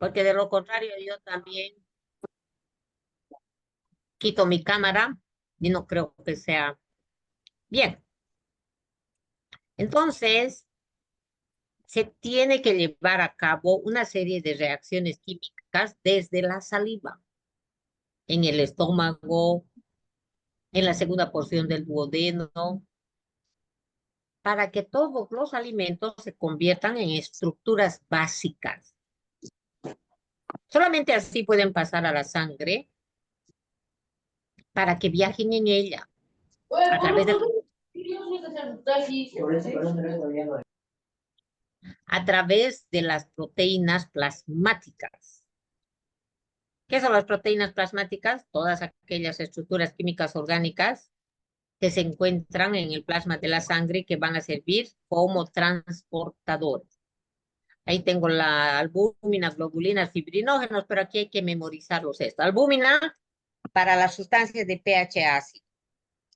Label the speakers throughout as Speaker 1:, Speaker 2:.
Speaker 1: porque de lo contrario yo también quito mi cámara y no creo que sea bien. Entonces, se tiene que llevar a cabo una serie de reacciones químicas desde la saliva, en el estómago, en la segunda porción del duodeno, para que todos los alimentos se conviertan en estructuras básicas. Solamente así pueden pasar a la sangre para que viajen en ella a través de, a través de las proteínas plasmáticas. ¿Qué son las proteínas plasmáticas? Todas aquellas estructuras químicas orgánicas que se encuentran en el plasma de la sangre que van a servir como transportadores. Ahí tengo la albúmina, globulinas, fibrinógenos, pero aquí hay que memorizarlos esto. Albúmina para las sustancias de pH ácido.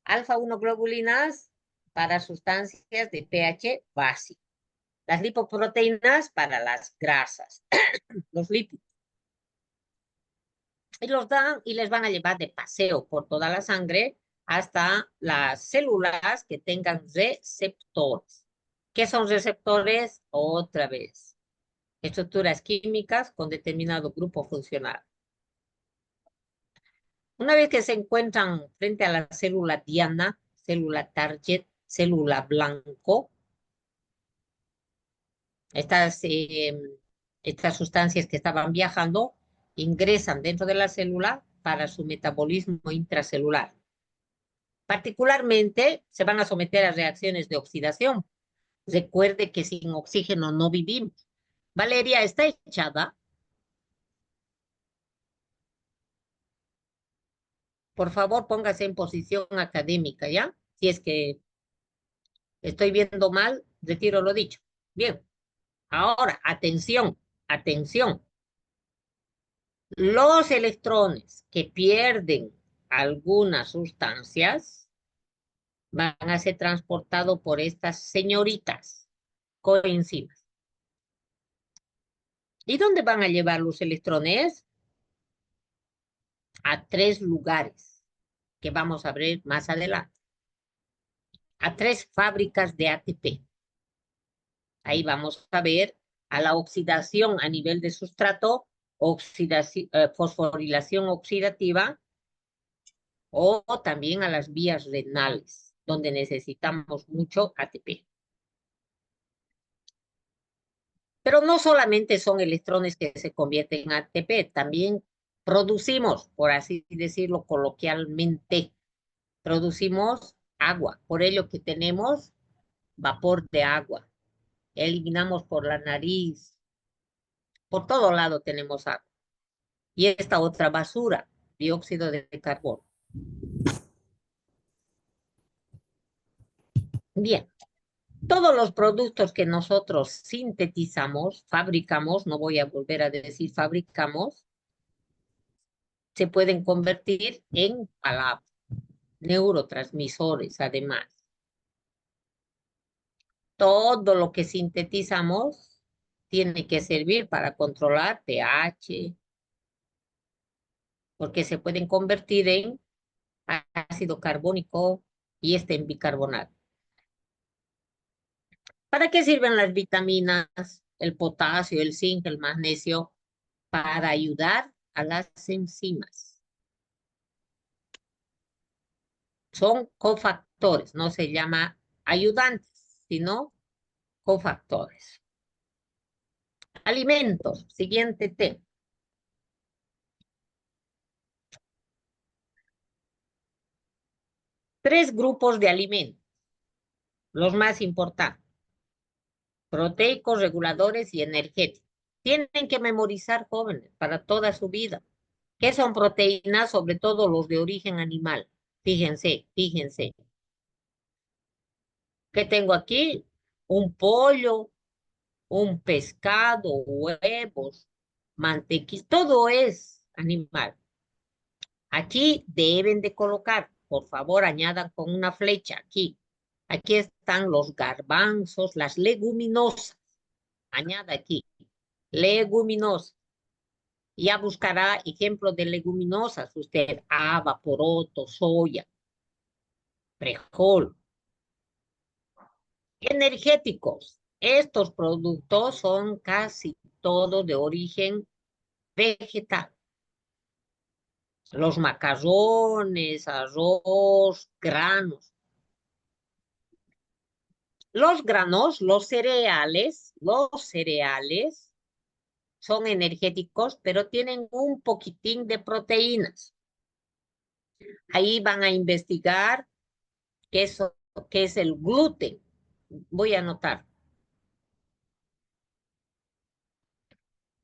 Speaker 1: Alfa-1 globulinas para sustancias de pH básico. Las lipoproteínas para las grasas, los lípidos. Y los dan y les van a llevar de paseo por toda la sangre hasta las células que tengan receptores. ¿Qué son receptores? Otra vez, estructuras químicas con determinado grupo funcional. Una vez que se encuentran frente a la célula diana, célula target, célula blanco, estas, estas sustancias que estaban viajando ingresan dentro de la célula para su metabolismo intracelular. Particularmente se van a someter a reacciones de oxidación. Recuerde que sin oxígeno no vivimos. Valeria, ¿está echada? Por favor, póngase en posición académica, ¿ya? Si es que estoy viendo mal, retiro lo dicho. Bien, ahora, atención, atención. Los electrones que pierden algunas sustancias van a ser transportados por estas señoritas coenzimas. ¿Y dónde van a llevar los electrones? A tres lugares que vamos a ver más adelante. A tres fábricas de ATP. Ahí vamos a ver a la oxidación a nivel de sustrato, fosforilación oxidativa o también a las vías renales, donde necesitamos mucho ATP. Pero no solamente son electrones que se convierten en ATP, también producimos, por así decirlo coloquialmente, producimos agua. Por ello que tenemos vapor de agua. Eliminamos por la nariz. Por todo lado tenemos agua. Y esta otra basura, dióxido de carbono. Bien, todos los productos que nosotros sintetizamos, fabricamos, no voy a volver a decir fabricamos, se pueden convertir en palabras, neurotransmisores además. Todo lo que sintetizamos tiene que servir para controlar pH, porque se pueden convertir en ácido carbónico y este en bicarbonato. ¿Para qué sirven las vitaminas, el potasio, el zinc, el magnesio? Para ayudar a las enzimas. Son cofactores, no se llama ayudantes, sino cofactores. Alimentos, siguiente tema. Tres grupos de alimentos, los más importantes. Proteicos, reguladores y energéticos. Tienen que memorizar jóvenes para toda su vida. ¿Qué son proteínas? Sobre todo los de origen animal. Fíjense, fíjense. ¿Qué tengo aquí? Un pollo, un pescado, huevos, mantequilla, todo es animal. Aquí deben de colocar, por favor, añadan con una flecha aquí. Aquí están los garbanzos, las leguminosas. Añada aquí, leguminosas. Ya buscará ejemplos de leguminosas, usted, haba, poroto, soya, frijol. Energéticos. Estos productos son casi todos de origen vegetal. Los macarrones, arroz, granos. Los granos, los cereales son energéticos, pero tienen un poquitín de proteínas. Ahí van a investigar qué es el gluten. Voy a anotar.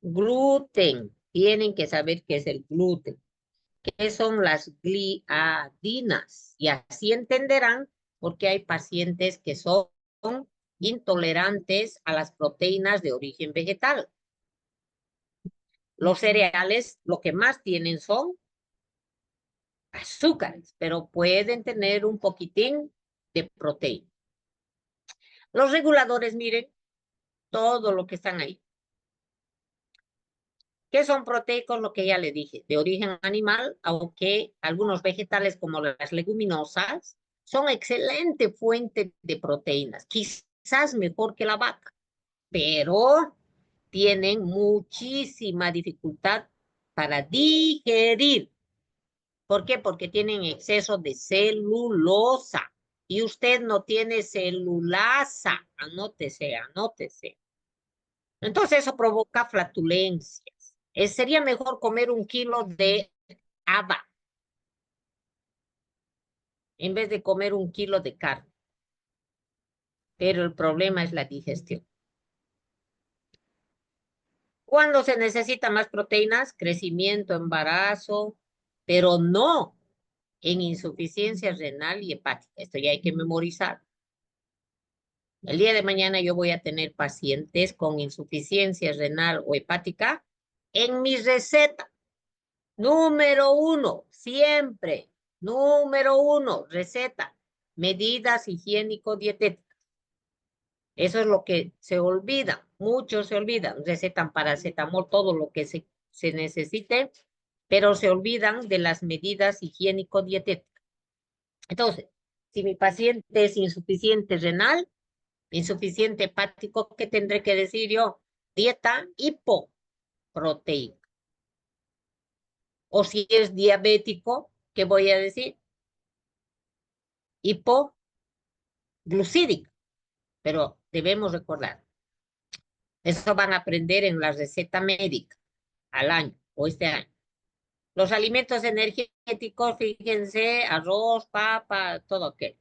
Speaker 1: Gluten. Tienen que saber qué es el gluten. ¿Qué son las gliadinas? Y así entenderán por qué hay pacientes que son intolerantes a las proteínas de origen vegetal. Los cereales lo que más tienen son azúcares, pero pueden tener un poquitín de proteína. Los reguladores, miren, todo lo que están ahí. ¿Qué son proteicos? Lo que ya le dije, de origen animal, aunque algunos vegetales como las leguminosas son excelente fuente de proteínas, quizás mejor que la vaca, pero tienen muchísima dificultad para digerir. ¿Por qué? Porque tienen exceso de celulosa y usted no tiene celulasa. Anótese, anótese. Entonces eso provoca flatulencias. Sería mejor comer 1 kilo de haba en vez de comer 1 kilo de carne. Pero el problema es la digestión. ¿Cuándo se necesita más proteínas? Crecimiento, embarazo, pero no en insuficiencia renal y hepática. Esto ya hay que memorizar. El día de mañana yo voy a tener pacientes con insuficiencia renal o hepática en mi receta. Número 1, siempre. Número 1, receta. Medidas higiénico-dietéticas. Eso es lo que se olvida. Muchos se olvidan. Recetan paracetamol, todo lo que se necesite, pero se olvidan de las medidas higiénico-dietéticas. Entonces, si mi paciente es insuficiente renal, insuficiente hepático, ¿qué tendré que decir yo? Dieta hipoproteica. O si es diabético, ¿qué voy a decir? Hipoglucídica. Pero debemos recordar, eso van a aprender en la receta médica al año o este año. Los alimentos energéticos, fíjense, arroz, papa, todo aquello.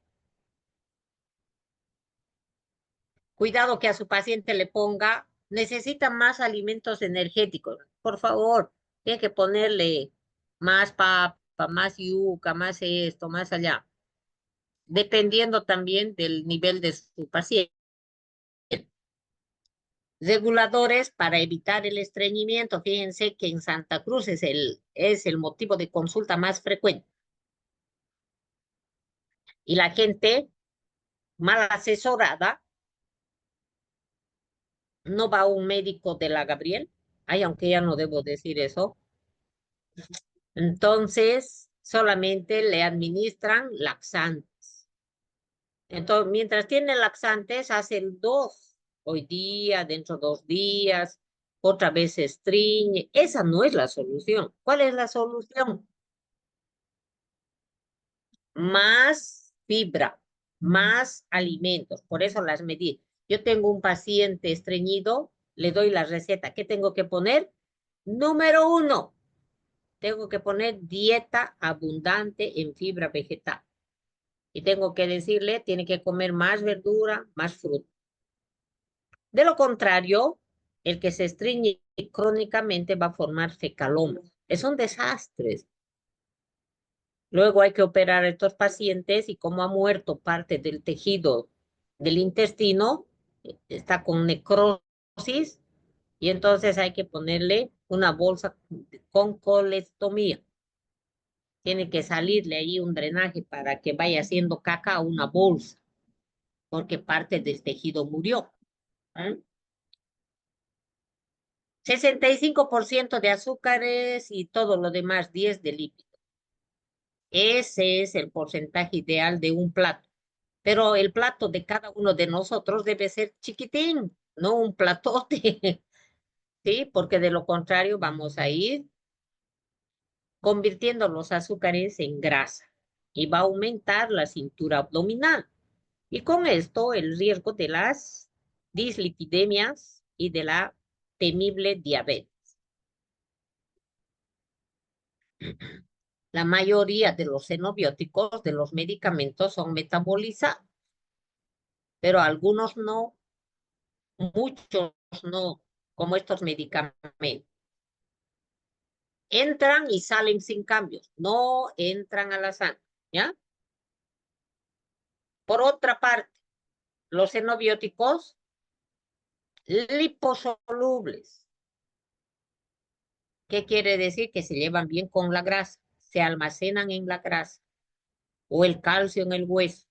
Speaker 1: Cuidado que a su paciente le ponga, necesita más alimentos energéticos. Por favor, tiene que ponerle más papa, más yuca, más esto, más allá, dependiendo también del nivel de su paciente. Reguladores para evitar el estreñimiento. Fíjense que en Santa Cruz es el motivo de consulta más frecuente. Y la gente mal asesorada no va a un médico de la Gabriel. Ay, aunque ya no debo decir eso. Entonces, solamente le administran laxantes. Entonces, mientras tiene laxantes, hacen 2. Hoy día, dentro de 2 días, otra vez se estriñe. Esa no es la solución. ¿Cuál es la solución? Más fibra, más alimentos. Por eso las medí. Yo tengo un paciente estreñido, le doy la receta. ¿Qué tengo que poner? Número 1, tengo que poner dieta abundante en fibra vegetal. Y tengo que decirle, tiene que comer más verdura, más fruta. De lo contrario, el que se estreñe crónicamente va a formar fecalomas. Es un desastre. Luego hay que operar a estos pacientes y como ha muerto parte del tejido del intestino, está con necrosis y entonces hay que ponerle una bolsa con colestomía. Tiene que salirle ahí un drenaje para que vaya haciendo caca a una bolsa, porque parte del tejido murió. ¿Eh? 65% de azúcares y todo lo demás, 10 de lípidos. Ese es el porcentaje ideal de un plato. Pero el plato de cada uno de nosotros debe ser chiquitín, no un platote, ¿sí? Porque de lo contrario vamos a ir convirtiendo los azúcares en grasa y va a aumentar la cintura abdominal. Y con esto el riesgo de las dislipidemias y de la temible diabetes. La mayoría de los xenobióticos, de los medicamentos, son metabolizados, pero algunos no, muchos no, como estos medicamentos. Entran y salen sin cambios, no entran a la sangre, ¿ya? Por otra parte, los xenobióticos liposolubles. ¿Qué quiere decir? Que se llevan bien con la grasa, se almacenan en la grasa o el calcio en el hueso.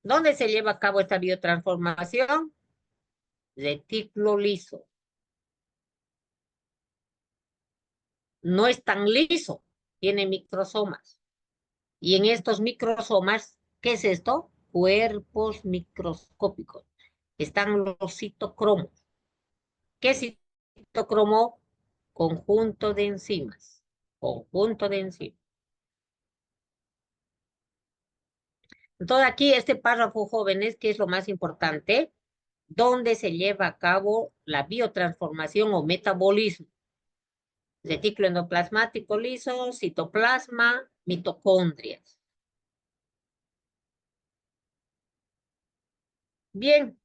Speaker 1: ¿Dónde se lleva a cabo esta biotransformación? Retículo liso. No es tan liso, tiene microsomas. Y en estos microsomas, ¿qué es esto? Cuerpos microscópicos. Están los citocromos. ¿Qué es citocromo? Conjunto de enzimas. Conjunto de enzimas. Entonces aquí este párrafo, jóvenes, que es lo más importante, donde se lleva a cabo la biotransformación o metabolismo. Retículo endoplasmático liso, citoplasma, mitocondrias. Bien,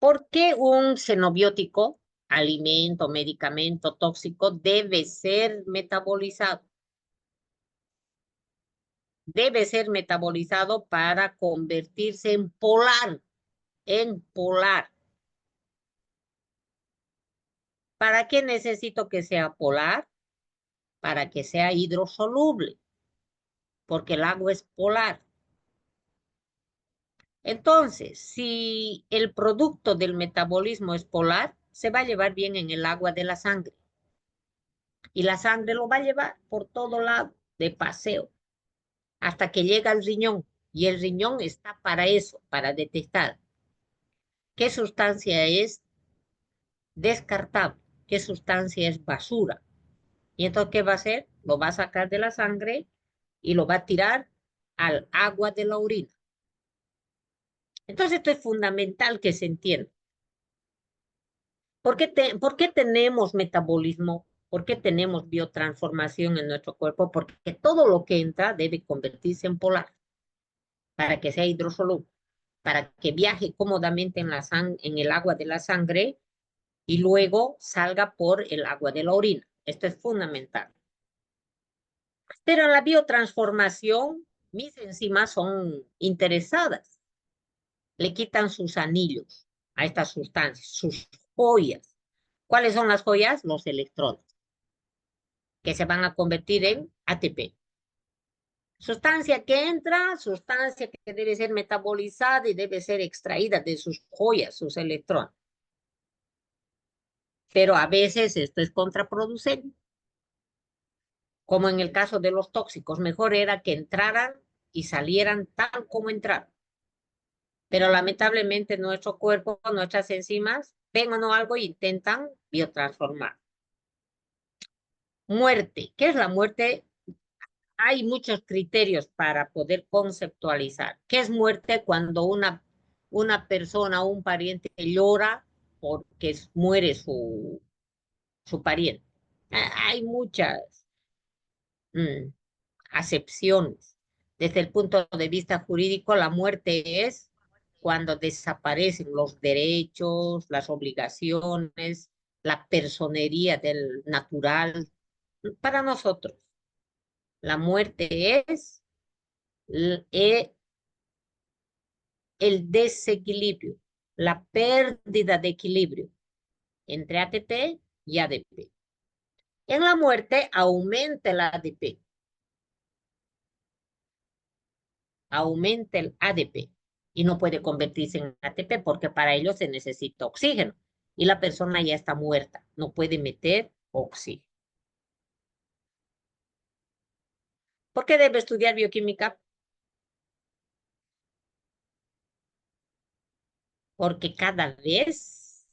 Speaker 1: ¿por qué un xenobiótico, alimento, medicamento tóxico, debe ser metabolizado? Debe ser metabolizado para convertirse en polar, en polar. ¿Para qué necesito que sea polar? Para que sea hidrosoluble, porque el agua es polar. Entonces, si el producto del metabolismo es polar, se va a llevar bien en el agua de la sangre. Y la sangre lo va a llevar por todo lado, de paseo, hasta que llega al riñón. Y el riñón está para eso, para detectar qué sustancia es descartable, qué sustancia es basura. Y entonces, ¿qué va a hacer? Lo va a sacar de la sangre y lo va a tirar al agua de la orina. Entonces, esto es fundamental que se entienda. ¿Por qué tenemos metabolismo? ¿Por qué tenemos biotransformación en nuestro cuerpo? Porque todo lo que entra debe convertirse en polar para que sea hidrosoluble, para que viaje cómodamente en el agua de la sangre y luego salga por el agua de la orina. Esto es fundamental. Pero en la biotransformación, mis enzimas son interesadas. Le quitan sus anillos a estas sustancias, sus joyas. ¿Cuáles son las joyas? Los electrones, que se van a convertir en ATP. Sustancia que entra, sustancia que debe ser metabolizada y debe ser extraída de sus joyas, sus electrones. Pero a veces esto es contraproducente, como en el caso de los tóxicos. Mejor era que entraran y salieran tal como entraron. Pero lamentablemente nuestro cuerpo, nuestras enzimas, ven o no algo e intentan biotransformar. Muerte. ¿Qué es la muerte? Hay muchos criterios para poder conceptualizar. ¿Qué es muerte? Cuando una persona o un pariente llora porque muere su pariente. Hay muchas acepciones. Desde el punto de vista jurídico, la muerte es cuando desaparecen los derechos, las obligaciones, la personería del natural. Para nosotros, la muerte es el desequilibrio, la pérdida de equilibrio entre ATP y ADP. En la muerte aumenta el ADP, aumenta el ADP. y no puede convertirse en ATP porque para ello se necesita oxígeno y la persona ya está muerta, no puede meter oxígeno. ¿Por qué debe estudiar bioquímica? Porque cada vez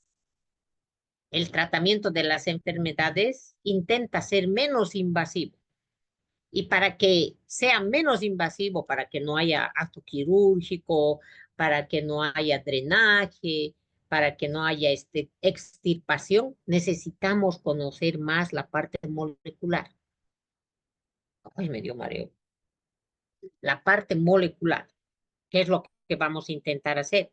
Speaker 1: el tratamiento de las enfermedades intenta ser menos invasivo. Y para que sea menos invasivo, para que no haya acto quirúrgico, para que no haya drenaje, para que no haya extirpación, necesitamos conocer más la parte molecular. Ay, me dio mareo. La parte molecular, que es lo que vamos a intentar hacer.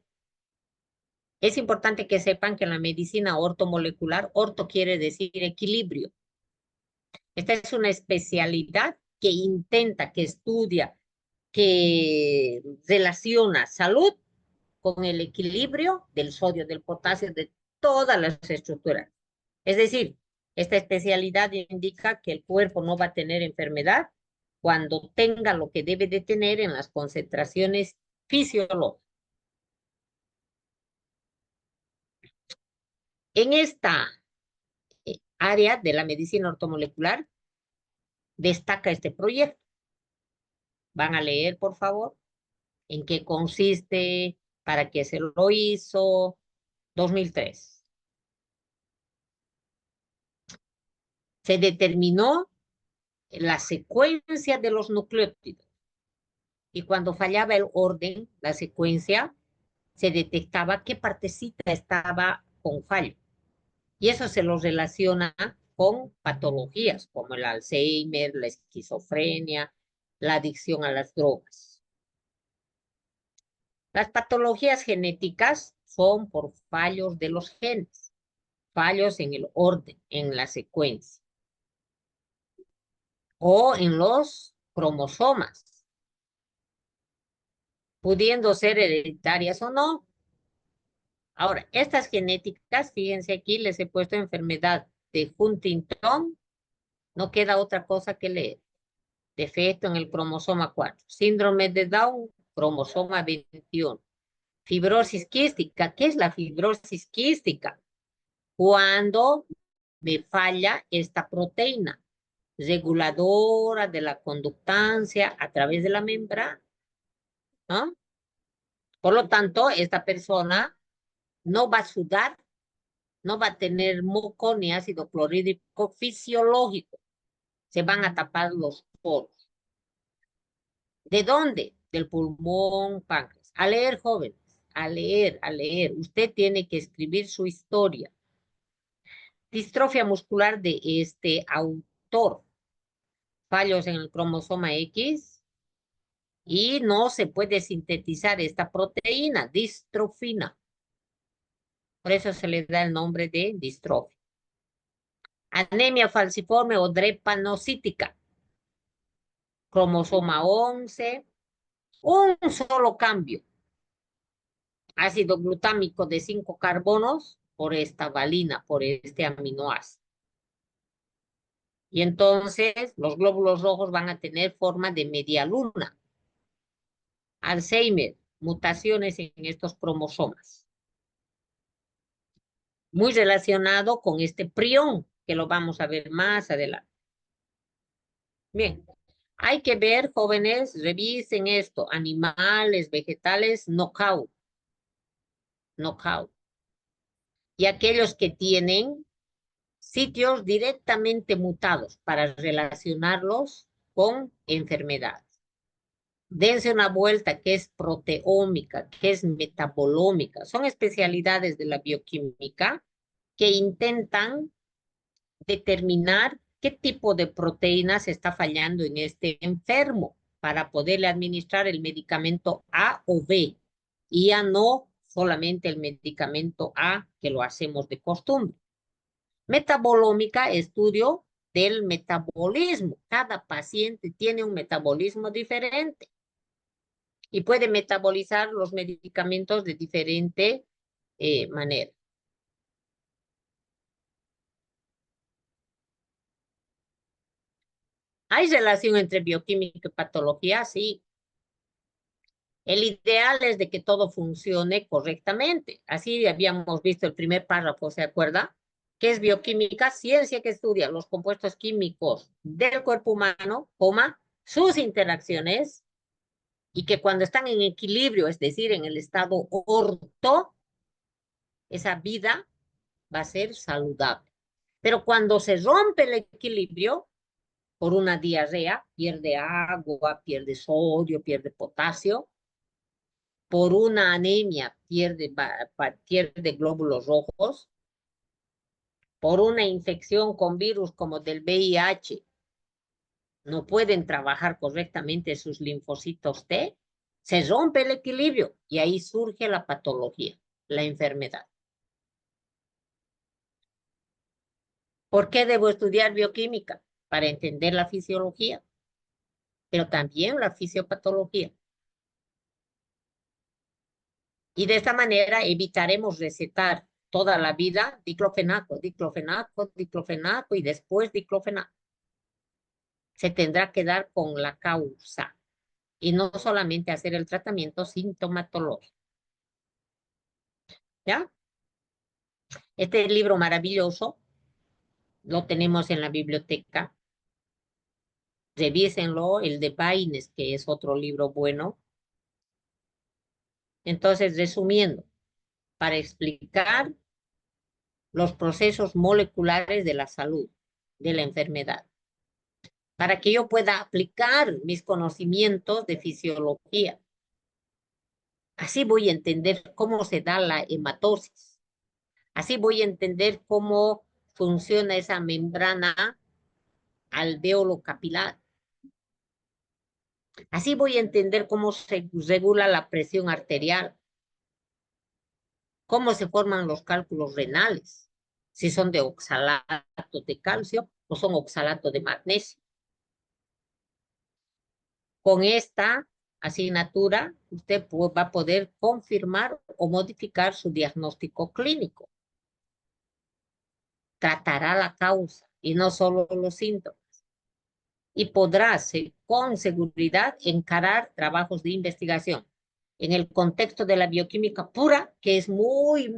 Speaker 1: Es importante que sepan que en la medicina ortomolecular, orto quiere decir equilibrio. Esta es una especialidad que intenta, que estudia, que relaciona salud con el equilibrio del sodio, del potasio, de todas las estructuras. Es decir, esta especialidad indica que el cuerpo no va a tener enfermedad cuando tenga lo que debe de tener en las concentraciones fisiológicas. En esta área de la medicina ortomolecular destaca este proyecto. Van a leer, por favor, en qué consiste, para qué se lo hizo. 2003. Se determinó la secuencia de los nucleótidos y cuando fallaba el orden, la secuencia, se detectaba qué partecita estaba con fallo. Y eso se lo relaciona con patologías como el Alzheimer, la esquizofrenia, la adicción a las drogas. Las patologías genéticas son por fallos de los genes, fallos en el orden, en la secuencia o en los cromosomas, pudiendo ser hereditarias o no. Ahora, estas genéticas, fíjense aquí, les he puesto enfermedad de Huntington, no queda otra cosa que leer. Defecto en el cromosoma 4. Síndrome de Down, cromosoma 21. Fibrosis quística. ¿Qué es la fibrosis quística? Cuando me falla esta proteína reguladora de la conductancia a través de la membrana, ¿no? Por lo tanto, esta persona no va a sudar, no va a tener moco ni ácido clorhídrico fisiológico. Se van a tapar los poros. ¿De dónde? Del pulmón, páncreas. A leer, jóvenes, a leer, a leer. Usted tiene que escribir su historia. Distrofia muscular de este autor. Fallos en el cromosoma X y no se puede sintetizar esta proteína, distrofina. Por eso se le da el nombre de distrofia. Anemia falciforme o drepanocítica. Cromosoma 11. Un solo cambio. Ácido glutámico de 5 carbonos por esta valina, por este aminoácido. Y entonces los glóbulos rojos van a tener forma de media luna. Alzheimer, mutaciones en estos cromosomas. Muy relacionado con este prión, que lo vamos a ver más adelante. Bien, hay que ver, jóvenes, revisen esto, animales, vegetales, knockout, knockout. Y aquellos que tienen sitios directamente mutados para relacionarlos con enfermedades. Dense una vuelta que es proteómica, que es metabolómica. Son especialidades de la bioquímica que intentan determinar qué tipo de proteínas está fallando en este enfermo para poderle administrar el medicamento A o B y ya no solamente el medicamento A que lo hacemos de costumbre. Metabolómica, estudio del metabolismo. Cada paciente tiene un metabolismo diferente y puede metabolizar los medicamentos de diferente manera. ¿Hay relación entre bioquímica y patología? Sí. El ideal es de que todo funcione correctamente. Así habíamos visto el primer párrafo, ¿se acuerda? ¿Qué es bioquímica? Ciencia que estudia los compuestos químicos del cuerpo humano, coma, sus interacciones, y que cuando están en equilibrio, es decir, en el estado orto, esa vida va a ser saludable. Pero cuando se rompe el equilibrio por una diarrea, pierde agua, pierde sodio, pierde potasio, por una anemia pierde glóbulos rojos, por una infección con virus como del VIH, no pueden trabajar correctamente sus linfocitos T, se rompe el equilibrio y ahí surge la patología, la enfermedad. ¿Por qué debo estudiar bioquímica? Para entender la fisiología, pero también la fisiopatología. Y de esta manera evitaremos recetar toda la vida diclofenaco, diclofenaco, diclofenaco y después diclofenaco. Se tendrá que dar con la causa y no solamente hacer el tratamiento sintomatológico. ¿Ya? Este libro maravilloso lo tenemos en la biblioteca. Revísenlo, el de Baines, que es otro libro bueno. Entonces, resumiendo, para explicar los procesos moleculares de la salud, de la enfermedad, para que yo pueda aplicar mis conocimientos de fisiología. Así voy a entender cómo se da la hematosis. Así voy a entender cómo funciona esa membrana alveolo capilar. Así voy a entender cómo se regula la presión arterial, cómo se forman los cálculos renales, si son de oxalato de calcio o son oxalato de magnesio. Con esta asignatura, usted va a poder confirmar o modificar su diagnóstico clínico. Tratará la causa y no solo los síntomas. Y podrá con seguridad encarar trabajos de investigación en el contexto de la bioquímica pura, que es muy,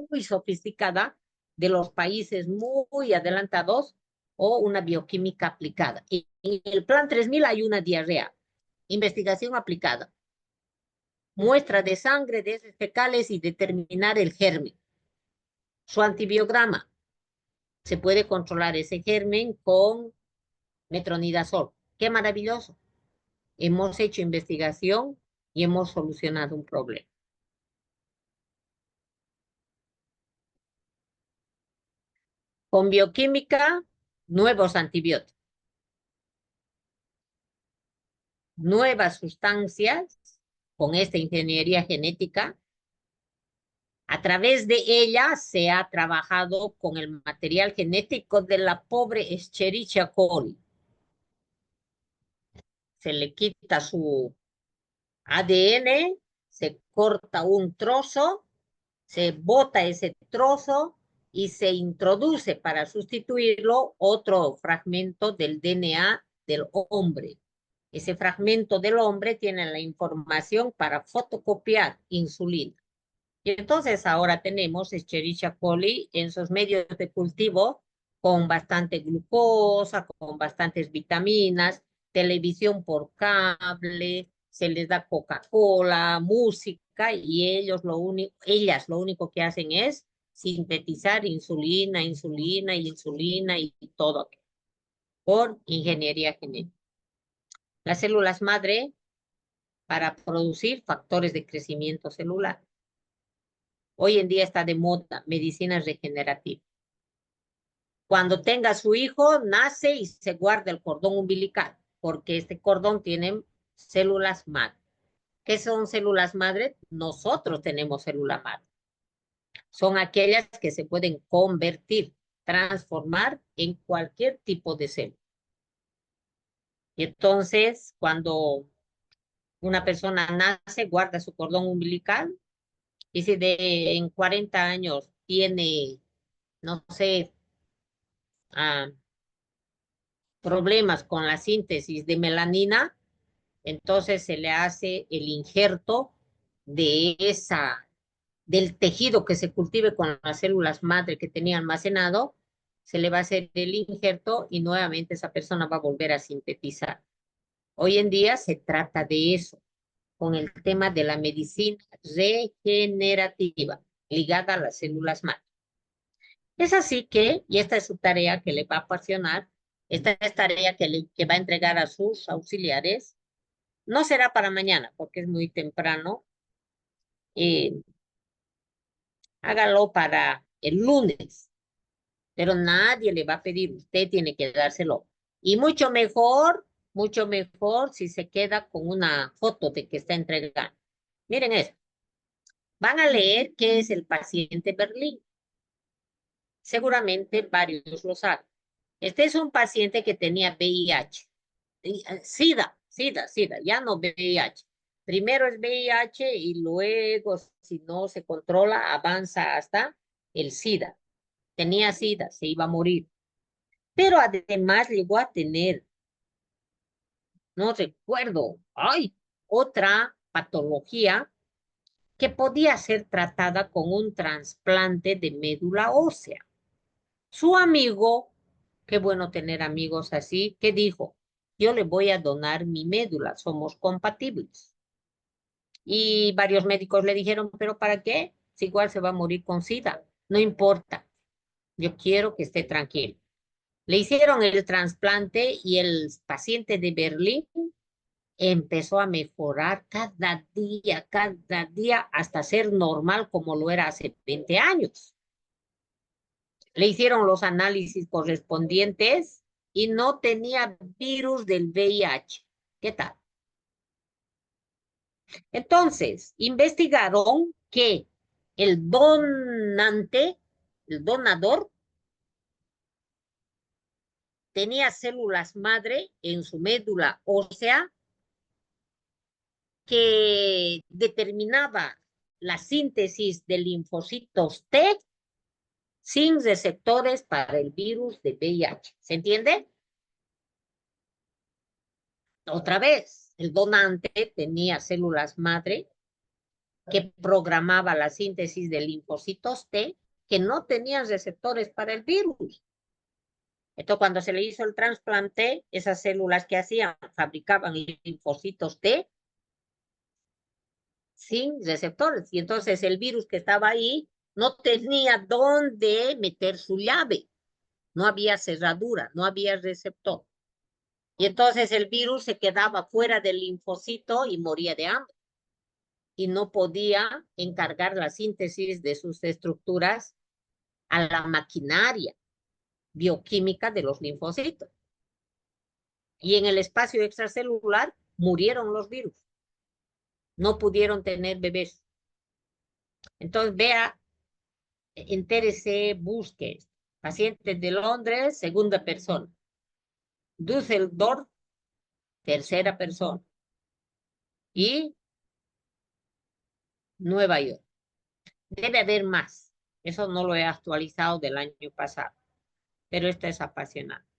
Speaker 1: muy sofisticada, de los países muy adelantados, o una bioquímica aplicada. En el plan 3000 hay una diarrea, investigación aplicada, muestra de sangre, de heces fecales y determinar el germen. Su antibiograma, se puede controlar ese germen con metronidazol. ¡Qué maravilloso! Hemos hecho investigación y hemos solucionado un problema. Con bioquímica, nuevos antibióticos, nuevas sustancias, con esta ingeniería genética. A través de ella se ha trabajado con el material genético de la pobre Escherichia coli. Se le quita su ADN, se corta un trozo, se bota ese trozo y se introduce para sustituirlo otro fragmento del DNA del hombre. Ese fragmento del hombre tiene la información para fotocopiar insulina. Y entonces ahora tenemos Escherichia coli en sus medios de cultivo con bastante glucosa, con bastantes vitaminas, televisión por cable, se les da Coca-Cola, música y ellas lo único que hacen es sintetizar insulina, insulina y insulina y todo por ingeniería genética. Las células madre para producir factores de crecimiento celular. Hoy en día está de moda medicina regenerativa. Cuando tenga su hijo, nace y se guarda el cordón umbilical, porque este cordón tiene células madre. ¿Qué son células madre? Nosotros tenemos célula madre. Son aquellas que se pueden convertir, transformar en cualquier tipo de célula. Y entonces, cuando una persona nace, guarda su cordón umbilical, y si en 40 años tiene, no sé, problemas con la síntesis de melanina, Entonces se le hace el injerto de del tejido que se cultive con las células madre que tenía almacenado, se le va a hacer el injerto y nuevamente esa persona va a volver a sintetizar. Hoy en día se trata de eso, con el tema de la medicina regenerativa ligada a las células madre. Es así que, y esta es su tarea que le va a apasionar, esta es tarea que va a entregar a sus auxiliares, no será para mañana porque es muy temprano, eh, hágalo para el lunes, pero nadie le va a pedir, usted tiene que dárselo. Y mucho mejor si se queda con una foto de que está entregando. Miren eso, van a leer qué es el paciente Berlín. Seguramente varios lo saben. Este es un paciente que tenía VIH, SIDA, ya no VIH. Primero es VIH y luego, si no se controla, avanza hasta el SIDA. Tenía SIDA, se iba a morir. Pero además llegó a tener, no recuerdo, otra patología que podía ser tratada con un trasplante de médula ósea. Su amigo, qué bueno tener amigos así, que dijo, yo le voy a donar mi médula, somos compatibles. Y varios médicos le dijeron, pero ¿para qué? Si igual se va a morir con SIDA. No importa, yo quiero que esté tranquilo. Le hicieron el trasplante y el paciente de Berlín empezó a mejorar cada día, hasta ser normal como lo era hace 20 años. Le hicieron los análisis correspondientes y no tenía virus del VIH. ¿Qué tal? Entonces, investigaron que el donante, el donador, tenía células madre en su médula ósea que determinaba la síntesis de linfocitos T sin receptores para el virus de VIH. ¿Se entiende? Otra vez, el donante tenía células madre que programaba la síntesis de linfocitos T que no tenían receptores para el virus. Entonces, cuando se le hizo el trasplante, esas células que hacían fabricaban linfocitos T sin receptores. Y entonces el virus que estaba ahí no tenía dónde meter su llave. No había cerradura, no había receptor. Y entonces el virus se quedaba fuera del linfocito y moría de hambre. Y no podía encargar la síntesis de sus estructuras a la maquinaria bioquímica de los linfocitos. Y en el espacio extracelular murieron los virus. No pudieron tener bebés. Entonces, vea, entérese, busque. Pacientes de Londres, segunda persona. Düsseldorf, tercera persona. Y Nueva York. Debe haber más. Eso no lo he actualizado del año pasado, pero esto es apasionante.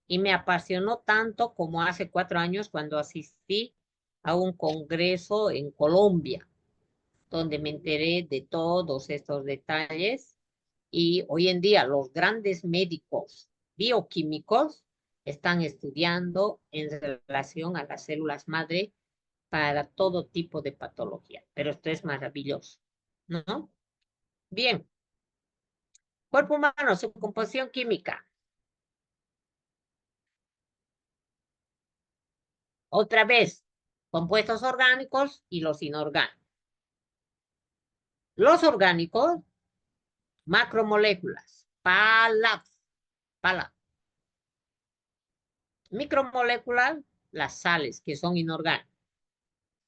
Speaker 1: Y me apasionó tanto como hace 4 años cuando asistí a un congreso en Colombia, donde me enteré de todos estos detalles. Y hoy en día los grandes médicos bioquímicos están estudiando en relación a las células madre para todo tipo de patología. Pero esto es maravilloso, ¿no? Bien, cuerpo humano, su composición química. Otra vez, compuestos orgánicos y los inorgánicos. Los orgánicos, macromoléculas, palab. Micromoléculas, las sales, que son inorgánicas,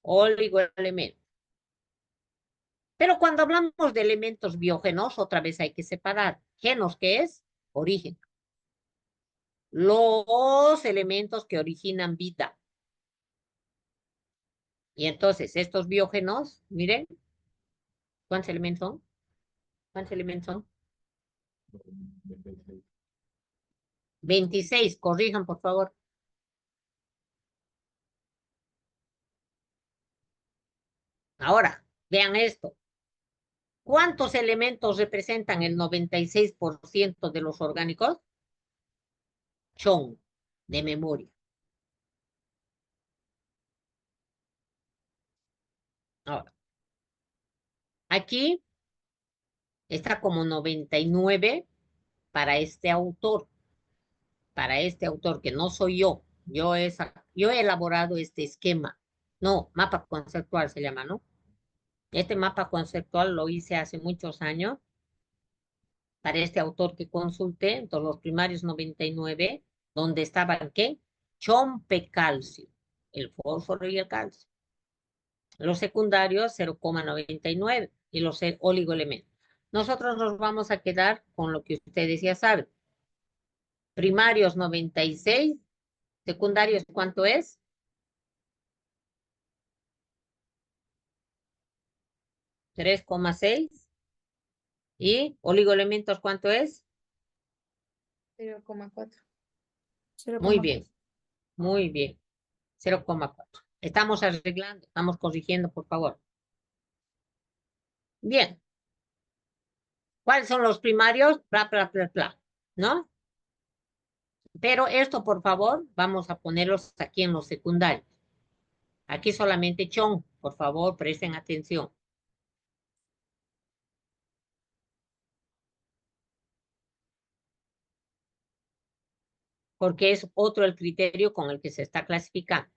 Speaker 1: oligoelementos. Pero cuando hablamos de elementos biógenos, otra vez hay que separar. Genos, ¿qué es? Origen. Los elementos que originan vida. Y entonces, estos biógenos, miren, ¿cuántos elementos son? ¿Cuántos elementos son? 26, corrijan, por favor. Ahora, vean esto. ¿Cuántos elementos representan el 96% de los orgánicos? Son de memoria. Ahora, aquí está como 99 para este autor que no soy yo. Yo he elaborado este esquema. No, mapa conceptual se llama, ¿no? Este mapa conceptual lo hice hace muchos años para este autor que consulté, entonces los primarios 99, donde estaban, ¿qué? Chompe calcio, el fósforo y el calcio. Los secundarios 0,99 y los oligoelementos. Nosotros nos vamos a quedar con lo que ustedes ya saben. Primarios 96, secundarios ¿cuánto es? 3,6 y oligoelementos ¿cuánto es?
Speaker 2: 0,4.
Speaker 1: Muy bien, muy bien. 0,4. Estamos arreglando, estamos corrigiendo, por favor. Bien. ¿Cuáles son los primarios? Bla, bla, bla, bla. ¿No? Pero esto, por favor, vamos a ponerlos aquí en los secundarios. Aquí solamente chon, por favor, presten atención. Porque es otro el criterio con el que se está clasificando.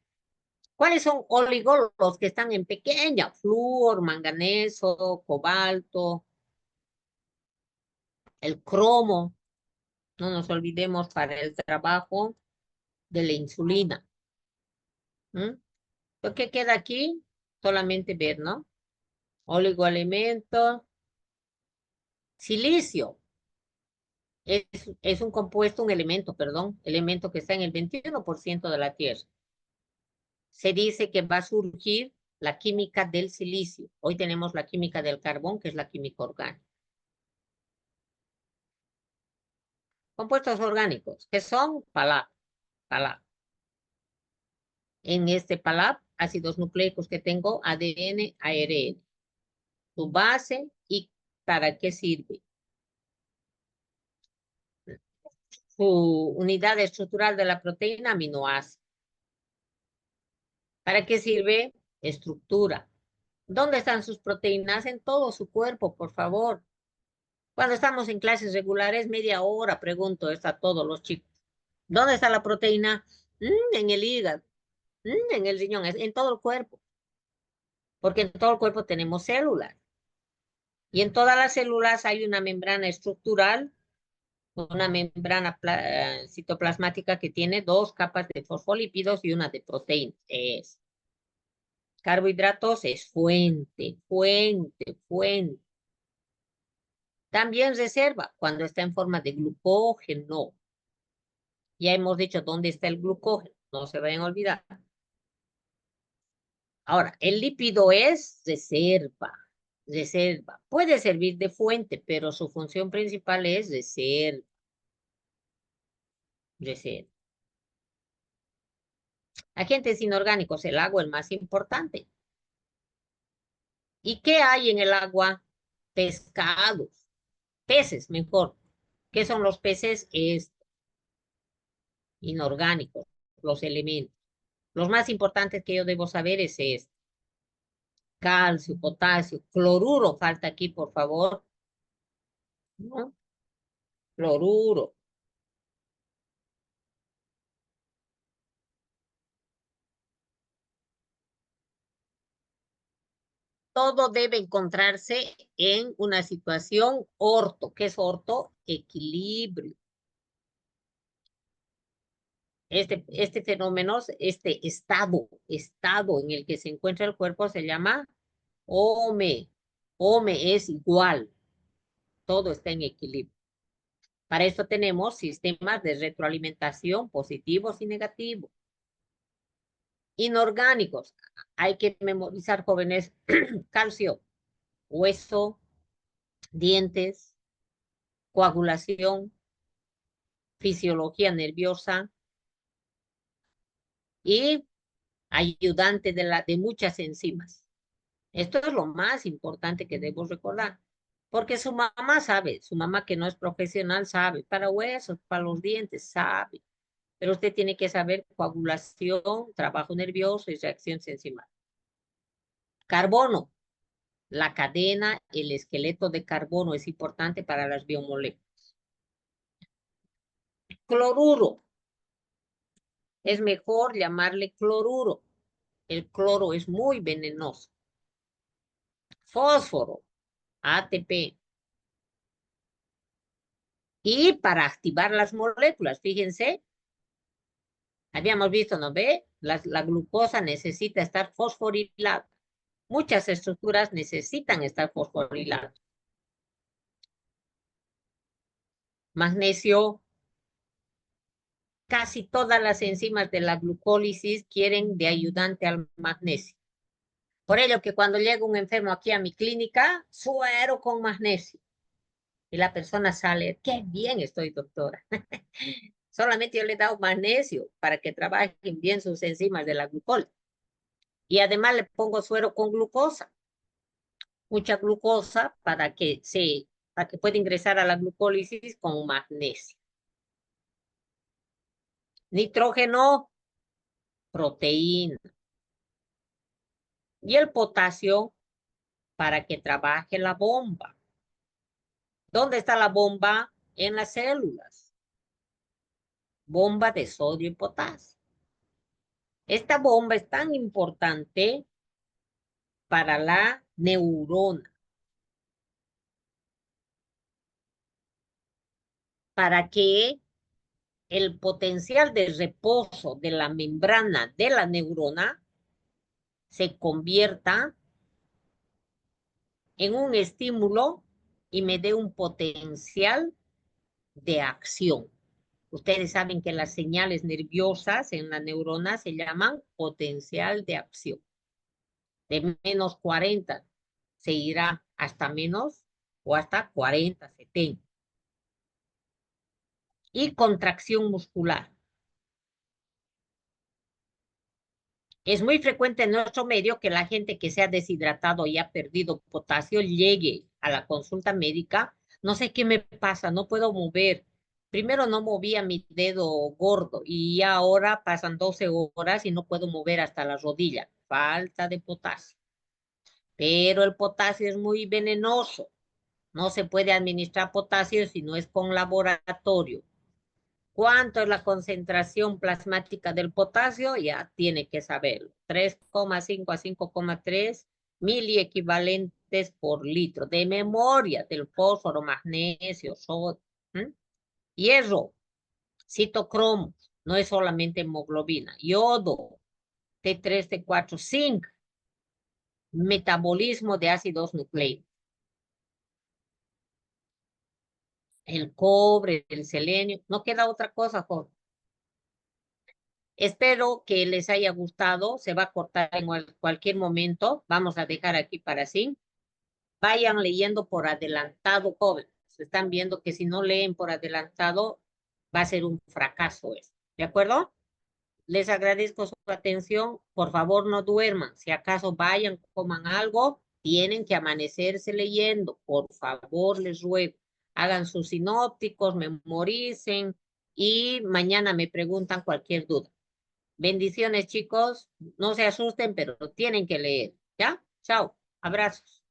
Speaker 1: ¿Cuáles son oligos? Los que están en pequeña, flúor, manganeso, cobalto, el cromo, no nos olvidemos para el trabajo de la insulina. ¿Mm? Lo que queda aquí, solamente ver, ¿no? Oligoelementos, silicio. Es un compuesto, un elemento, perdón, elemento que está en el 21% de la Tierra. Se dice que va a surgir la química del silicio. Hoy tenemos la química del carbón, que es la química orgánica. Compuestos orgánicos, que son PALAP, PALAP. En este PALAP, ácidos nucleicos que tengo, ADN, ARN. Su base y para qué sirve. Su unidad estructural de la proteína, aminoácido. ¿Para qué sirve? Estructura. ¿Dónde están sus proteínas? En todo su cuerpo, por favor. Cuando estamos en clases regulares, media hora, pregunto esto a todos los chicos. ¿Dónde está la proteína? En el hígado, en el riñón, en todo el cuerpo. Porque en todo el cuerpo tenemos células. Y en todas las células hay una membrana estructural, una membrana citoplasmática que tiene dos capas de fosfolípidos y una de proteínas. Es. Carbohidratos es fuente, fuente, fuente. También reserva cuando está en forma de glucógeno. Ya hemos dicho dónde está el glucógeno, no se vayan a olvidar. Ahora, el lípido es reserva, reserva. Puede servir de fuente, pero su función principal es reserva, reserva. Agentes inorgánicos, el agua es el más importante. ¿Y qué hay en el agua? Pescados, peces, mejor. ¿Qué son los peces? Inorgánicos, los elementos. Los más importantes que yo debo saber es este. Calcio, potasio, cloruro, falta aquí, por favor. ¿No? Cloruro. Todo debe encontrarse en una situación orto. ¿Qué es orto? Equilibrio. Este fenómeno, este estado en el que se encuentra el cuerpo se llama OME. OME es igual. Todo está en equilibrio. Para esto tenemos sistemas de retroalimentación positivos y negativos. Inorgánicos. Hay que memorizar, jóvenes, calcio, hueso, dientes, coagulación, fisiología nerviosa y ayudante de muchas enzimas. Esto es lo más importante que debo recordar. Porque su mamá sabe, su mamá que no es profesional sabe, para huesos, para los dientes, sabe. Pero usted tiene que saber coagulación, trabajo nervioso y reacción enzimática. Carbono. La cadena, el esqueleto de carbono es importante para las biomoléculas. Cloruro. Es mejor llamarle cloruro. El cloro es muy venenoso. Fósforo, ATP. Y para activar las moléculas, fíjense, habíamos visto, ¿no ve? La glucosa necesita estar fosforilada. Muchas estructuras necesitan estar fosforiladas. Magnesio, casi todas las enzimas de la glucólisis quieren de ayudante al magnesio. Por ello que cuando llega un enfermo aquí a mi clínica, suero con magnesio. Y la persona sale, qué bien estoy, doctora. Solamente yo le he dado magnesio para que trabajen bien sus enzimas de la glucólisis. Y además le pongo suero con glucosa. Mucha glucosa para que pueda ingresar a la glucólisis con magnesio. Nitrógeno, proteína. Y el potasio para que trabaje la bomba. ¿Dónde está la bomba? En las células. Bomba de sodio y potasio. Esta bomba es tan importante para la neurona, para que el potencial de reposo de la membrana de la neurona se convierta en un estímulo y me dé un potencial de acción. Ustedes saben que las señales nerviosas en la neurona se llaman potencial de acción. De menos 40 se irá hasta menos o hasta 40, 70. Y contracción muscular. Es muy frecuente en nuestro medio que la gente que se ha deshidratado y ha perdido potasio llegue a la consulta médica. No sé qué me pasa, no puedo mover. Primero no movía mi dedo gordo y ahora pasan 12 horas y no puedo mover hasta la rodilla. Falta de potasio. Pero el potasio es muy venenoso. No se puede administrar potasio si no es con laboratorio. ¿Cuánto es la concentración plasmática del potasio? Ya tiene que saberlo. 3,5 a 5,3 miliequivalentes por litro. De memoria del fósforo, magnesio, sodio. Hierro, citocromo. No es solamente hemoglobina. Yodo, T3, T4, zinc. Metabolismo de ácidos nucleicos. El cobre, el selenio. No queda otra cosa, Jorge. Espero que les haya gustado. Se va a cortar en cualquier momento. Vamos a dejar aquí para sí. Vayan leyendo por adelantado, jóvenes. Están viendo que si no leen por adelantado, va a ser un fracaso esto. ¿De acuerdo? Les agradezco su atención. Por favor, no duerman. Si acaso vayan, coman algo, tienen que amanecerse leyendo. Por favor, les ruego. Hagan sus sinópticos, memoricen y mañana me preguntan cualquier duda. Bendiciones, chicos. No se asusten, pero tienen que leer. ¿Ya? Chao. Abrazos.